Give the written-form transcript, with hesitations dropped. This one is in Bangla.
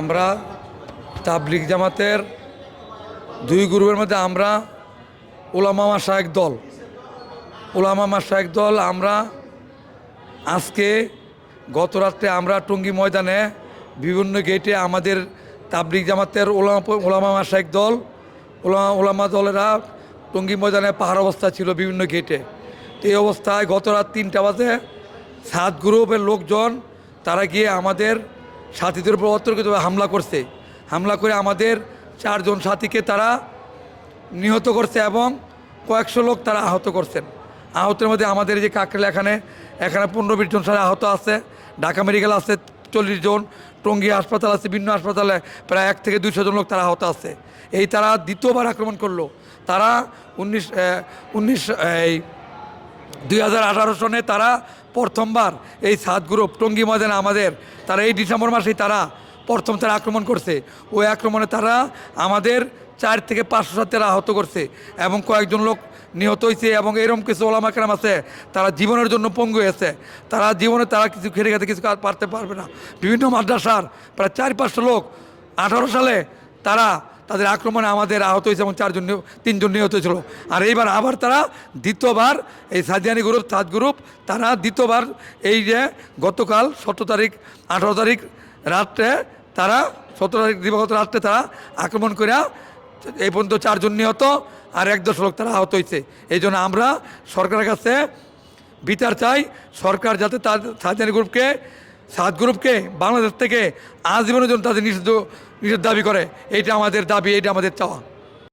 আমরা তাবলিগ জামাতের দুই গ্রুপের মধ্যে আমরা উলামা মাশায়েখ দল আমরা আজকে গত রাত্রে আমরা টঙ্গী ময়দানে বিভিন্ন গেটে আমাদের তাবলিগ জামাতের উলামা মাশায়েখ দল উলামা দলেরা টঙ্গী ময়দানে পাহাড় অবস্থা ছিল বিভিন্ন গেটে। তো এই অবস্থায় গত রাত 3টা বাজে 7 গ্রুপের লোকজন তারা গিয়ে আমাদের সাথীদের উপর অতর্কিতভাবে হামলা করে আমাদের 4 জন সাথীকে তারা নিহত করছে এবং কয়েকশো লোক তারা আহত করছেন। আহতের মধ্যে আমাদের যে কাকরাইল এখানে 15-20 জন সারা আহত আছে, ঢাকা মেডিকেল আছে 40 জন, টঙ্গী হাসপাতাল আছে, বিভিন্ন হাসপাতালে প্রায় 1 থেকে 200 জন লোক তারা আহত আছে। এই তারা দ্বিতীয়বার আক্রমণ করলো। তারা 2018 সনে তারা প্রথমবার এই 7 গ্রুপ টঙ্গী ময়দানে আমাদের তারা এই ডিসেম্বর মাসেই তারা প্রথম তারা আক্রমণ করছে। ওই আক্রমণে তারা আমাদের 4 থেকে 500 সাথীরা আহত করছে এবং কয়েকজন লোক নিহত হয়েছে। এবং এরকম কিছু ওলামা কেরাম আছে তারা জীবনের জন্য পঙ্গু হয়েছে, তারা জীবনে তারা কিছু খেতে খেতে কিছু পারতে পারবে না। বিভিন্ন মাদ্রাসার প্রায় 400-500 লোক 18 সালে তারা তাদের আক্রমণে আমাদের আহত হয়েছে এবং 3 জন নিহত হয়েছিল। আর এইবার আবার তারা দ্বিতীয়বার এই সাদিয়ানি গ্রুপ 7 গ্রুপ তারা দ্বিতীয়বার এই যে গতকাল 18 তারিখ রাত্রে তারা 17 তারিখ দিবাগত রাত্রে তারা আক্রমণ করে এই পর্যন্ত 4 জন নিহত আর 1-10 লোক তারা আহত হয়েছে। এই জন্য আমরা সরকারের কাছে বিচার চাই, সরকার যাতে তার সাদিয়ানি গ্রুপকে 7 গ্রুপকে বাংলাদেশ থেকে আজীবনের জন্য তাদের নিষেধ দাবি করে। এইটা আমাদের দাবি, এইটা আমাদের চাওয়া।